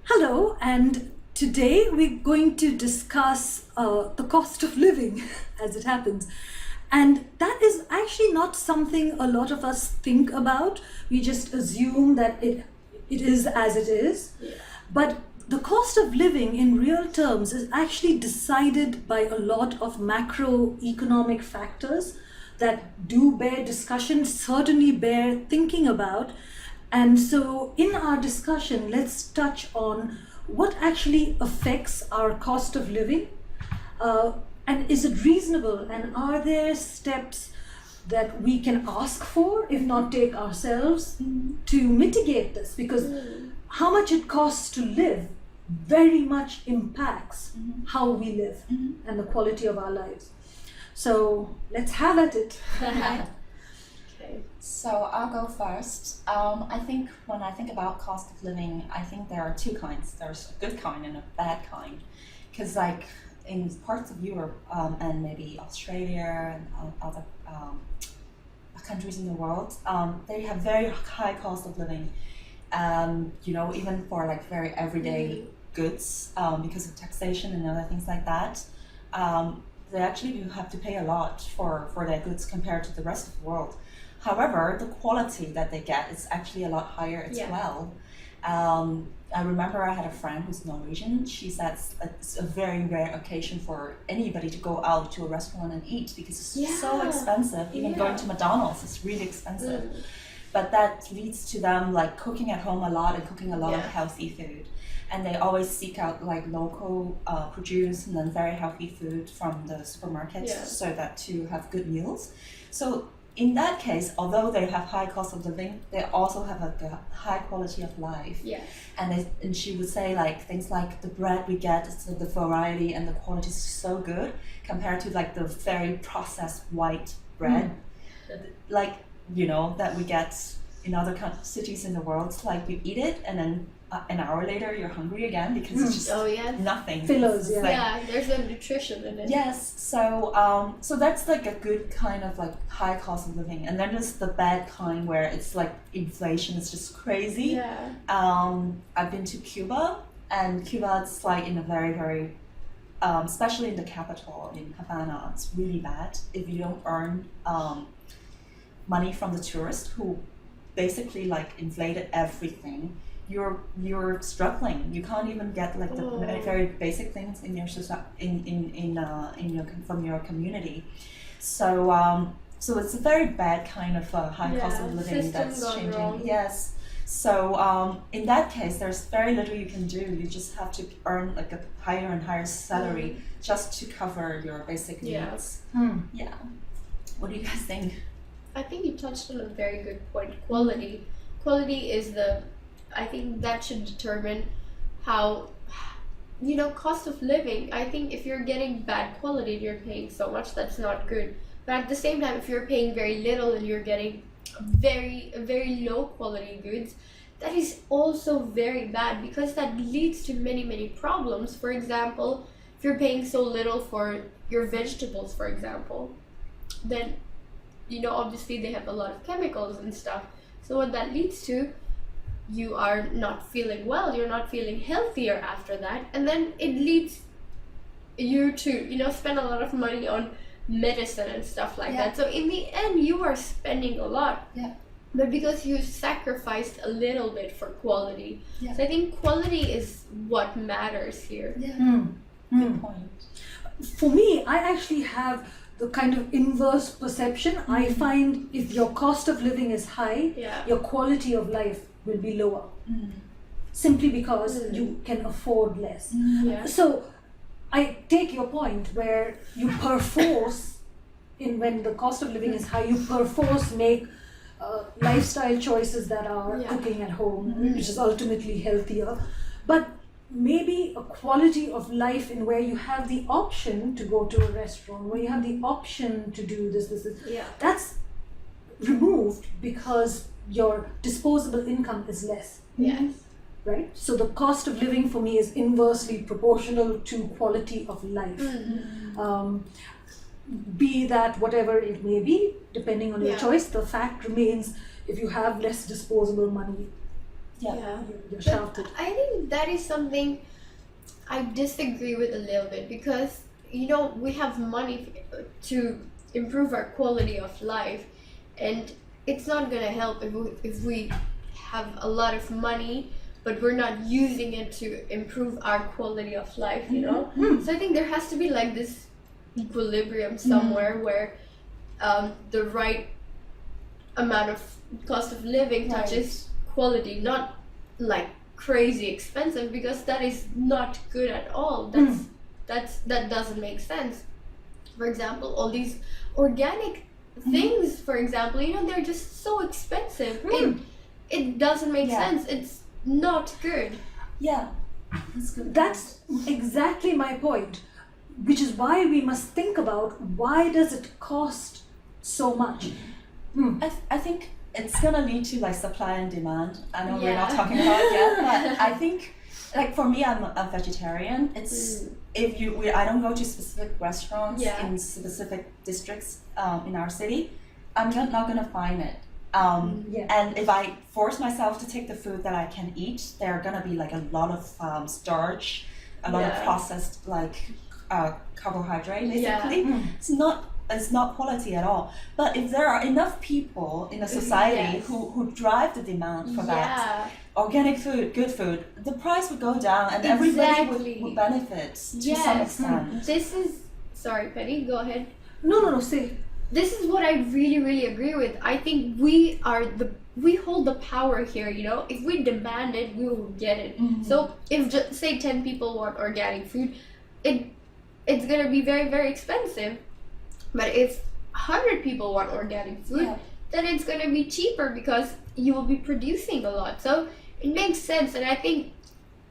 Hello, and today we're going to discuss the cost of living as it happens. And that is actually not something a lot of us think about. We just assume that it is as it is. But the cost of living in real terms is actually decided by a lot of macroeconomic factors that do bear discussion, certainly bear thinking about. And so, in our discussion, let's touch on what actually affects our cost of living, and is it reasonable, and are there steps that we can ask for, if not take ourselves, to mitigate this? Because how much it costs to live very much impacts how we live and the quality of our lives. So, let's have at it. Okay, so I'll go first. I think when I think about cost of living, I think there are two kinds. There's a good kind and a bad kind. Because like in parts of Europe and maybe Australia and other countries in the world, they have very high cost of living. Even for like very everyday goods because of taxation and other things like that. They actually have to pay a lot for their goods compared to the rest of the world. However, the quality that they get is actually a lot higher as well. I remember I had a friend who's Norwegian. She said it's a very rare occasion for anybody to go out to a restaurant and eat because it's so expensive. Even going to McDonald's is really expensive. But that leads to them like cooking at home a lot and cooking a lot of healthy food. And they always seek out like local produce and then very healthy food from the supermarkets so that to have good meals. So in that case, although they have high cost of living, they also have a high quality of life. And she would say like things like the bread we get, so the variety and the quality is so good compared to like the very processed white bread, that we get in other cities in the world. Like you eat it and then an hour later you're hungry again because it's just nothing. Fillers, there's no nutrition in it. Yes, so that's like a good kind of like high cost of living, and then there's the bad kind where it's like inflation is just crazy. I've been to Cuba, and Cuba it's like in a very, very especially in the capital in Havana, it's really bad if you don't earn money from the tourists who basically like inflated everything. You're struggling. You can't even get like the very basic things in your from your community. So it's a very bad kind of high cost of living that's changing. Wrong. Yes. So in that case, there's very little you can do. You just have to earn like a higher and higher salary just to cover your basic needs. Yeah. What do you guys think? I think you touched on a very good point. Quality is I think that should determine how, cost of living. I think if you're getting bad quality and you're paying so much, that's not good. But at the same time, if you're paying very little and you're getting very, very low quality goods, that is also very bad because that leads to many, many problems. For example, if you're paying so little for your vegetables, for example, then, obviously they have a lot of chemicals and stuff. So what that leads to, you are not feeling well, you're not feeling healthier after that, and then it leads you to spend a lot of money on medicine and stuff like that. So in the end you are spending a lot, but because you sacrificed a little bit for quality. So I think quality is what matters here. Good point. For me, I actually have the kind of inverse perception. I find if your cost of living is high, your quality of life will be lower, simply because you can afford less. So I take your point where you perforce, when the cost of living is high, you perforce make lifestyle choices that are cooking at home, which is ultimately healthier. But maybe a quality of life in where you have the option to go to a restaurant, where you have the option to do this, that's removed because your disposable income is less. Right? So the cost of living for me is inversely proportional to quality of life. Be that whatever it may be, depending on your choice, the fact remains if you have less disposable money, Yeah. You're shouted. I think that is something I disagree with a little bit because we have money to improve our quality of life, and it's not gonna help if we have a lot of money but we're not using it to improve our quality of life. So I think there has to be like this equilibrium somewhere where the right amount of cost of living touches quality, not like crazy expensive, because that is not good at all. That doesn't make sense. For example, all these organic things, for example, they're just so expensive. It doesn't make sense. It's not good. Yeah, that's good. That's exactly my point, which is why we must think about why does it cost so much. I think it's gonna lead to like supply and demand. I know we're Yeah. not talking about it yet, but I think like for me, I'm a vegetarian. It's I don't go to specific restaurants in specific districts in our city. I'm not gonna find it. And if I force myself to take the food that I can eat, there are gonna be like a lot of starch, a lot of processed like carbohydrate basically. It's not quality at all. But if there are enough people in a society who drive the demand for that organic food, good food, the price would go down and everybody would benefit to some extent. This is sorry, Penny, go ahead. No, say. This is what I really, really agree with. I think we hold the power here, If we demand it, we will get it. So if say 10 people want organic food, it's gonna be very, very expensive. But if 100 people want organic food, then it's gonna be cheaper because you will be producing a lot. So it makes sense, and I think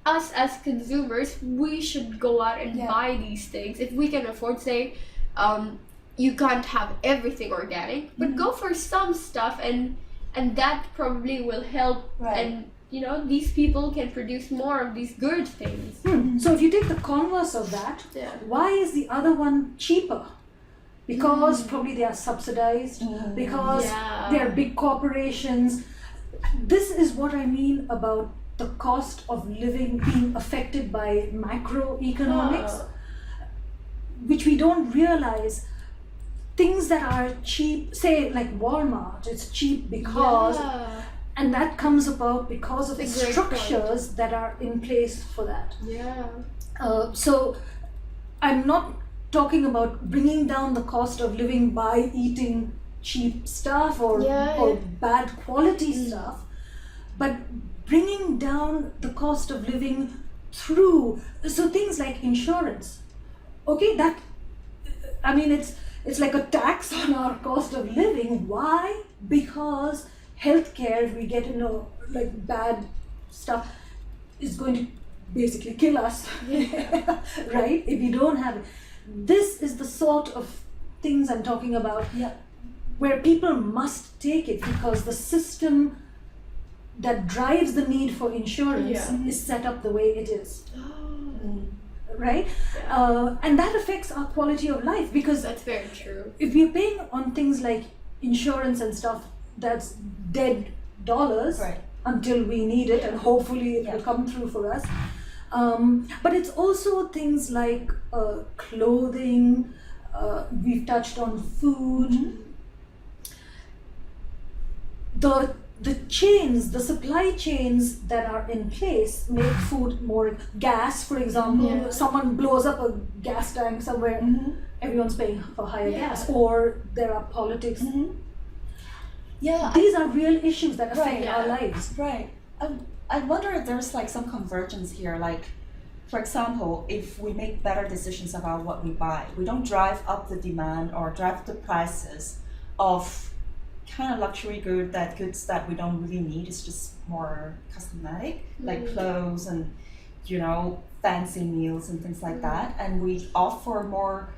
us as consumers, we should go out and buy these things if we can afford. Say, you can't have everything organic, but go for some stuff, and that probably will help. And these people can produce more of these good things. So if you take the converse of that, why is the other one cheaper? Because probably they are subsidized, because they are big corporations. This is what I mean about the cost of living being affected by macroeconomics, which we don't realize. Things that are cheap, say like Walmart, it's cheap because, and that comes about because of the structures that are in place for that. So I'm not talking about bringing down the cost of living by eating cheap stuff or bad quality stuff, but bringing down the cost of living through things like insurance. That, I mean, it's like a tax on our cost of living. Why? Because healthcare, if we get like bad stuff, is going to basically kill us, right? If we don't have it. This is the sort of things I'm talking about, where people must take it because the system that drives the need for insurance is set up the way it is. Right? And that affects our quality of life, because That's very true. if we're paying on things like insurance and stuff, that's dead dollars until we need it, and hopefully it will come through for us. But it's also things like clothing, we've touched on food. The chains, the supply chains that are in place make food more. Gas, for example, someone blows up a gas tank somewhere, everyone's paying for higher gas, or there are politics. These are real issues that affect our lives. Right. I wonder if there's like some convergence here. Like, for example, if we make better decisions about what we buy, we don't drive up the demand or drive up the prices of kind of luxury goods that we don't really need. It's just more cosmetic, like clothes and fancy meals and things like that. And we offer more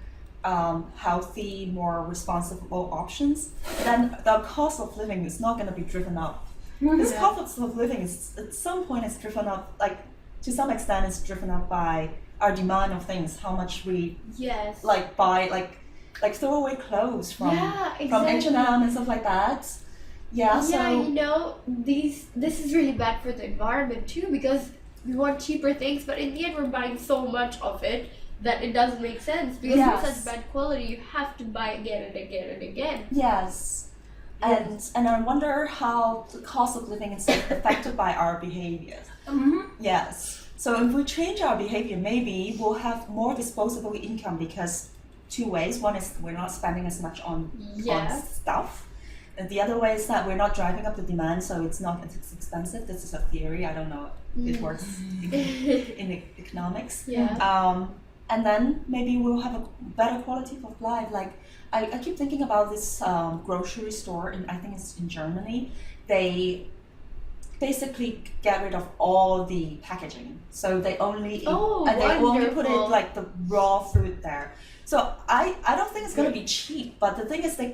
healthy, more responsible options. Then the cost of living is not going to be driven up. This cost of living is at some point is driven up, like to some extent, it's driven up by our demand of things. How much we like buy, like throwaway clothes from H&M and stuff like that. Yeah, so Yeah, you know, this is really bad for the environment too, because we want cheaper things, but in the end we're buying so much of it that it doesn't make sense, because Yes. it's such bad quality, you have to buy again and again and again. yes. And I wonder how the cost of living is affected by our behavior. Yes. So if we change our behavior, maybe we'll have more disposable income, because two ways. One is we're not spending as much on stuff. And the other way is that we're not driving up the demand, so it's not as expensive. This is a theory. I don't know if it works in economics. Yeah. And then maybe we'll have a better quality of life. Like I keep thinking about this grocery store I think it's in Germany. They basically get rid of all the packaging, so they only they only put it like the raw food there. So I don't think it's gonna be cheap, but the thing is they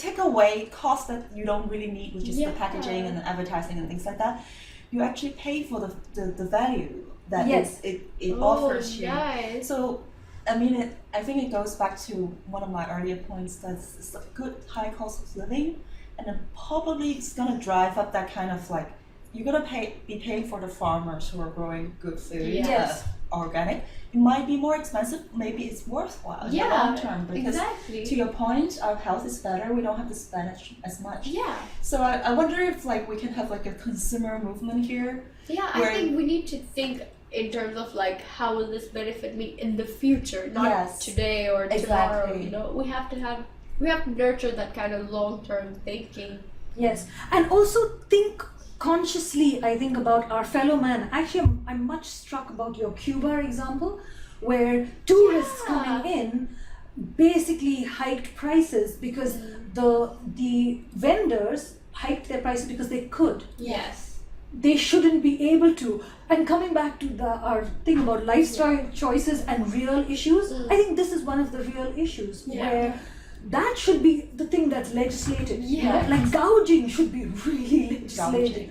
take away costs that you don't really need, which is the packaging and the advertising and things like that. You actually pay for the value that it offers you. Nice. So I mean, I think it goes back to one of my earlier points, that it's a good high cost of living, and then probably it's gonna drive up that kind of like, you're gonna be paying for the farmers who are growing good food, organic. It might be more expensive, maybe it's worthwhile in the long term, because to your point, our health is better, we don't have to spend as much. Yeah. So I wonder if like we can have like a consumer movement here. Yeah, I think we need to think in terms of like, how will this benefit me in the future, not today or tomorrow. You know, we have to nurture that kind of long-term thinking. Yes, and also think consciously, I think, about our fellow man. Actually, I'm much struck about your Cuba example, where tourists coming in basically hiked prices because the vendors hiked their prices because they could. Yes. They shouldn't be able to. And coming back to our thing about lifestyle choices and real issues, I think this is one of the real issues where that should be the thing that's legislated. Yeah. Like gouging should be really legislated.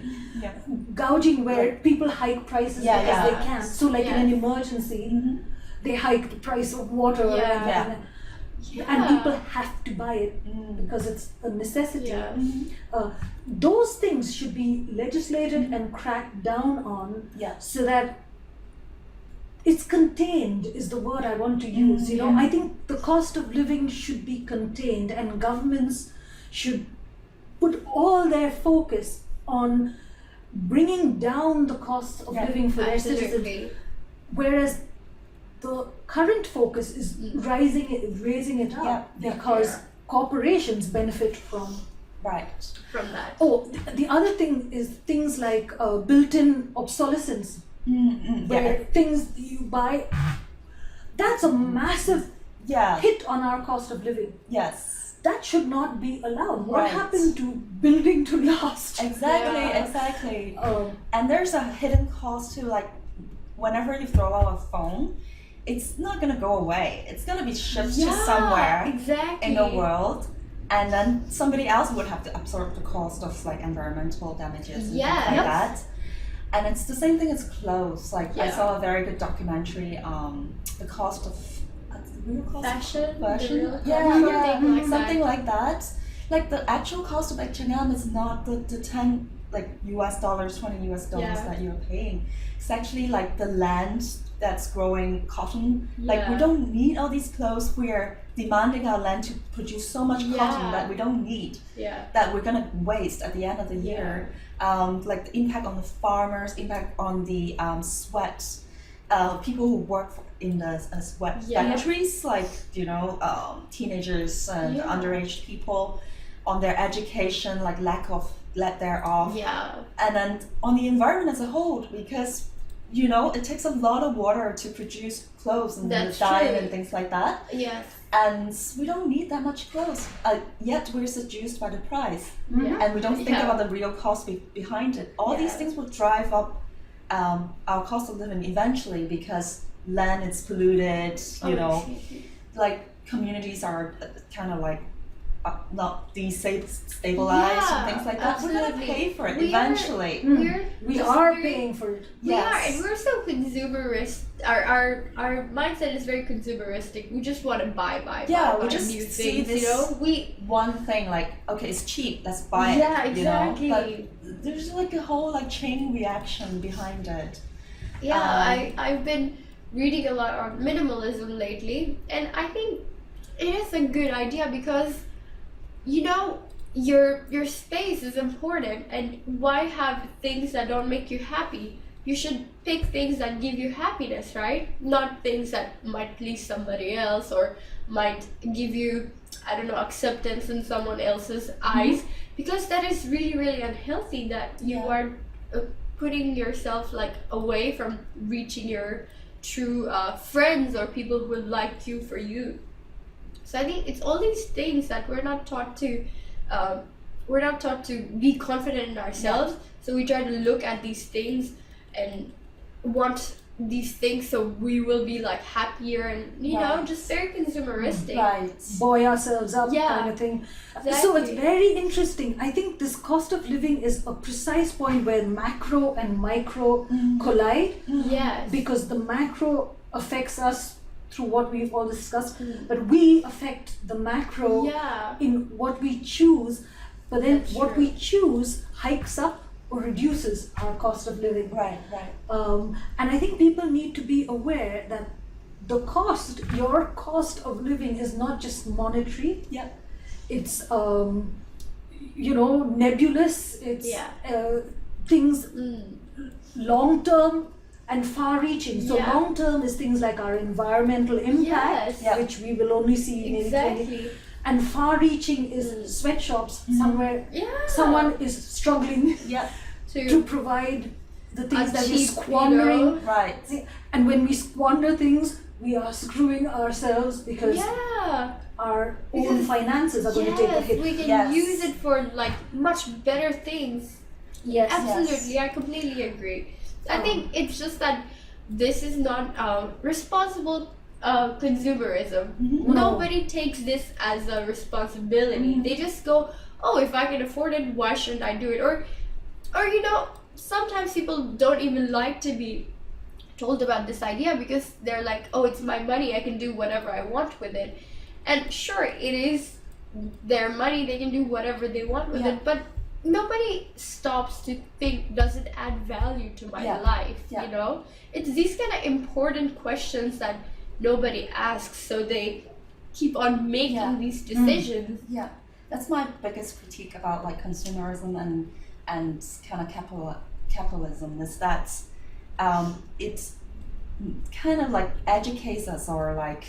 Gouging where people hike prices because they can. So like in an emergency, they hike the price of water and people have to buy it because it's a necessity. Those things should be legislated and cracked down on so that it's contained is the word I want to use. You know, I think the cost of living should be contained, and governments should put all their focus on bringing down the cost of living for their citizens, whereas the current focus is raising it up because corporations benefit from that. Oh, the other thing is things like built-in obsolescence, where things you buy, that's a massive hit on our cost of living. Yes. That should not be allowed. What happened to building to last? Exactly. And there's a hidden cost to, like, whenever you throw out a phone, it's not gonna go away. It's gonna be shipped to somewhere in the world, and then somebody else would have to absorb the cost of like environmental damages and things like that. And it's the same thing as clothes. Like I saw a very good documentary, the cost of the real cost fashion, something like that. Like the actual cost of H&M is not the 10 like US dollars, 20 US dollars that you're paying. It's actually like the land that's growing cotton. Like we don't need all these clothes. We're demanding our land to produce so much cotton that we don't need, that we're gonna waste at the end of the year. Like the impact on the farmers, impact on the sweat, people who work in the sweat factories, like, you know, teenagers and underage people, on their education, like let thereof. And then on the environment as a whole, because, you know, it takes a lot of water to produce clothes and dye and things like that. And we don't need that much clothes, yet we're seduced by the price. And we don't think about the real cost behind it. All these things will drive up our cost of living eventually, because land is polluted, you know, like communities are kind of like not destabilized and things like that. We're gonna pay for it eventually. We are paying for it. We are, and we're so consumerist. Our mindset is very consumeristic. We just want to buy Yeah, we buy just new see things. this You know, we one thing like, okay, it's cheap, let's buy yeah, it. You know, exactly. but there's like a whole like chain reaction behind it. Yeah, I've been reading a lot on minimalism lately, and I think it is a good idea because, you know, your space is important, and why have things that don't make you happy? You should pick things that give you happiness, right? Not things that might please somebody else or might give you, I don't know, acceptance in someone else's eyes, because that is really, really unhealthy that you Yeah. are putting yourself like away from reaching your true friends or people who would like you for you. So I think it's all these things that we're not taught to be confident in ourselves. So we try to look at these things and want these things so we will be like happier and you know Right. just very consumeristic. Right. Buoy ourselves up Yeah. kind of thing. Exactly. So it's very interesting. I think this cost of living is a precise point where macro and micro collide, Yes. because the macro affects us through what we've all discussed, but we affect the macro Yeah. in what we choose, but then That's what true. we choose hikes up or reduces our cost of living. Right. Right. And I think people need to be aware that your cost of living is not just monetary. Yeah. It's nebulous. It's Yeah. things long term and far reaching. So Yeah. long term is things like our environmental impact, Yes. Yeah. which we will only see in 2020. Exactly. And far reaching is sweatshops somewhere. Yeah. Someone is struggling Yeah. to provide the things that we're cheap, squandering. you know? Right. And when we squander things, we are screwing ourselves because Yeah. our own Because- finances are going to take a Yes, hit. we can Yes. use it for like much better things. Yes. Absolutely, I completely agree. I think it's just that this is not responsible consumerism. No. Nobody takes this as a responsibility. They just go, "Oh, if I can afford it, why shouldn't I do it?" Or you know, sometimes people don't even like to be told about this idea because they're like, "Oh, it's my money. I can do whatever I want with it." And sure, it is their money. They can do whatever they want with Yeah. it, but nobody stops to think, does it add value to my Yeah. life? Yeah. You know, it's these kind of important questions that nobody asks, so they keep on making Yeah. these decisions. Yeah, that's my biggest critique about like consumerism and kind of capitalism is that it kind of like educates us or like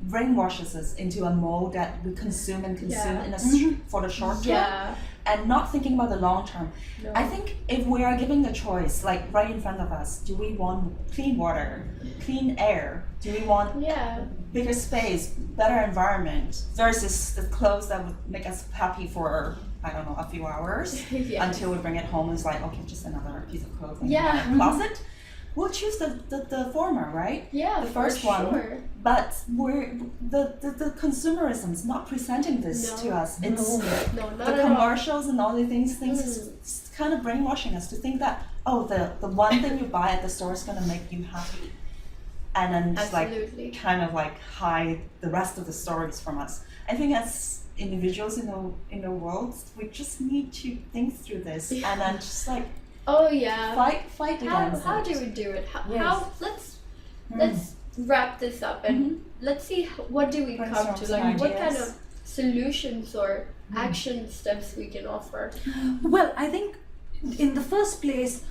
brainwashes us into a mold that we consume and consume Yeah. in for the short term Yeah. and not thinking about the long term. No. I think if we are given the choice, like right in front of us, do we want clean water, clean air? Do we want Yeah. bigger space, better environment versus the clothes that would make us happy for, I don't know, a few hours Yeah. until we bring it home and it's like, okay, just another piece of clothing Yeah. in my closet? We'll choose the former, right? Yeah, The for first one. sure. But the consumerism is not presenting this No. to us. It's No, not the at all. commercials and all the things it's kind of brainwashing us to think that, oh, the one thing you buy at the store is gonna make you happy. And then just Absolutely. like kind of like hide the rest of the stories from us. I think as individuals in the world, we just need to think through this and then just like Oh yeah. fight How against how it. do we do it? Yes. How let's wrap this up and let's see what do we come Brainstorm to, some like what kind ideas. of solutions or action steps we can offer. Well, I think in the first place,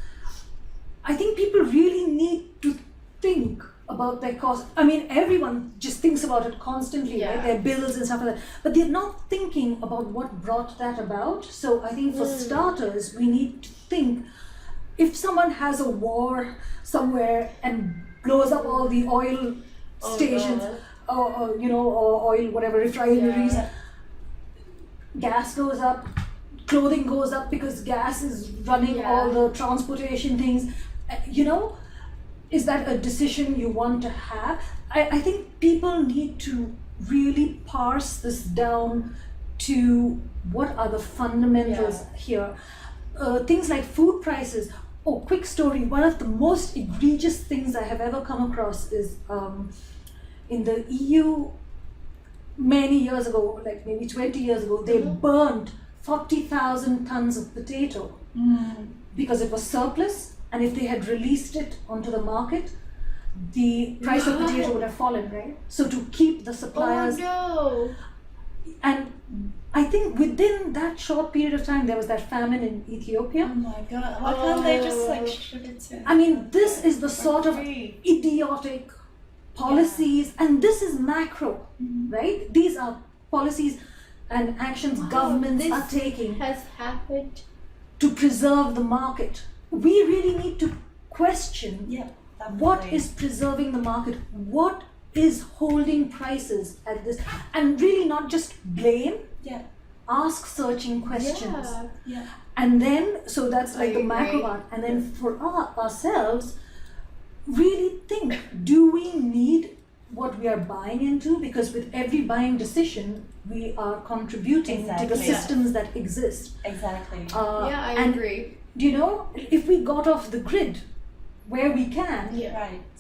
I think people really need to think about their cost. I mean, everyone just thinks about it constantly, Yeah. right? Their bills and stuff like that. But they're not thinking about what brought that about. So I think for starters, we need to think if someone has a war somewhere and blows up all the oil Oh, stations, no. or oil, whatever, refineries, Yeah. gas goes up, clothing goes up because gas is running Yeah. all the transportation things. Is that a decision you want to have? I think people need to really parse this down to what are the fundamentals here. Things like food prices. Oh, quick story. One of the most egregious things I have ever come across is in the EU many years ago, like maybe 20 years ago, they burned 40,000 tons of potato because it was surplus, and if they had released it onto the market, the price of potato would have fallen, right? So to keep the suppliers. Oh And I think within that short period of time, there was that famine in Ethiopia. Oh my god, why can't they just like ship it to? I mean, this is the sort of free. idiotic policies, and this is macro, right? These are policies and actions governments this are taking has happened. to preserve the market. We really need to question Yeah, what definitely. is preserving the market, what is holding prices at this, and really not just blame, Yeah, ask searching questions. Yeah. yeah. And then, so that's like I the macro agree. part. And then for ourselves, really think, do we need what we are buying into? Because with every buying decision, we are contributing to the Exactly. systems that exist. Exactly. Yeah, I and, agree. you know, if we got off the grid where we can, Yeah. Right.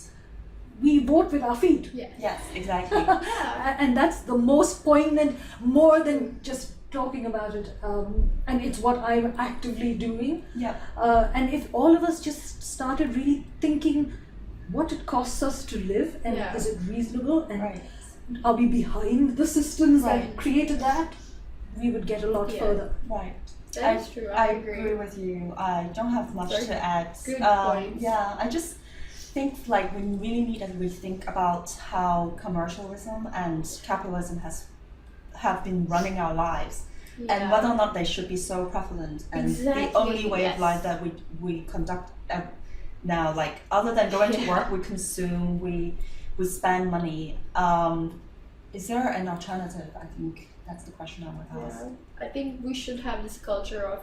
we vote with our feet. Yes. Yes, exactly. Yeah. And that's the most poignant, more than just talking about it. And it's what I'm actively doing. Yeah. And if all of us just started really thinking what it costs us to live, and Yeah. is it reasonable, and Right. are we behind the systems Right. that created that, we would get a lot Yeah. further. Right. That's true. I agree. with you. I don't have much Very to add. good points. Yeah, I just think like we really need to rethink about how commercialism and capitalism have been running our lives, and Yeah. whether or not they should be so prevalent. And Exactly, the only way of yes. life that we conduct now, like other than going to Yeah. work, we consume, we spend money. Is there an alternative? I think that's the question I would ask. Yeah. I think we should have this culture of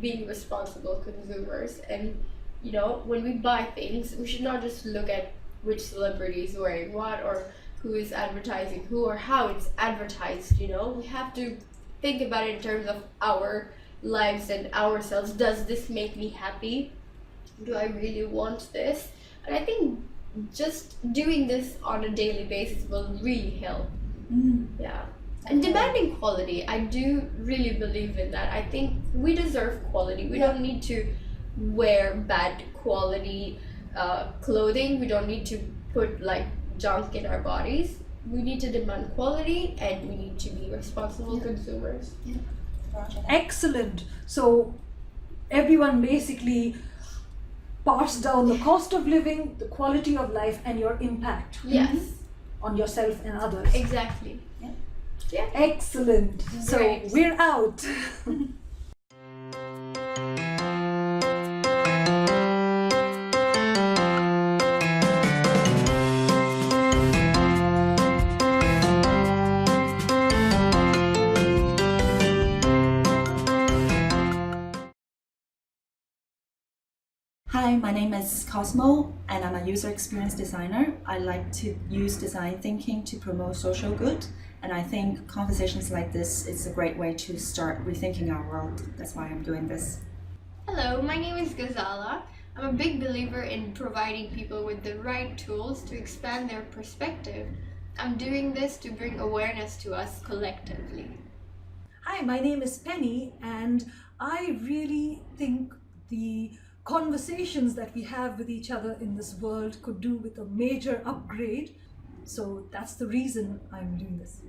being responsible consumers, and you know, when we buy things, we should not just look at which celebrity is wearing what, or who is advertising who, or how it's advertised. You know, we have to think about it in terms of our lives and ourselves. Does this make me happy? Do I really want this? And I think just doing this on a daily basis will really help. Yeah. And demanding quality, I do really believe in that. I think we deserve quality. We don't need to wear bad quality clothing. We don't need to put like junk in our bodies. We need to demand quality, and we need to be responsible consumers. Roger that. Excellent. So everyone basically parts down the cost of living, the quality of life, and your impact Yes, on yourself and others. exactly. Yeah. Excellent. So Great. we're out. Hi, my name is Cosmo, and I'm a user experience designer. I like to use design thinking to promote social good, and I think conversations like this is a great way to start rethinking our world. That's why I'm doing this. Hello, my name is Gazala. I'm a big believer in providing people with the right tools to expand their perspective. I'm doing this to bring awareness to us collectively. Hi, my name is Penny, and I really think the conversations that we have with each other in this world could do with a major upgrade. So that's the reason I'm doing this.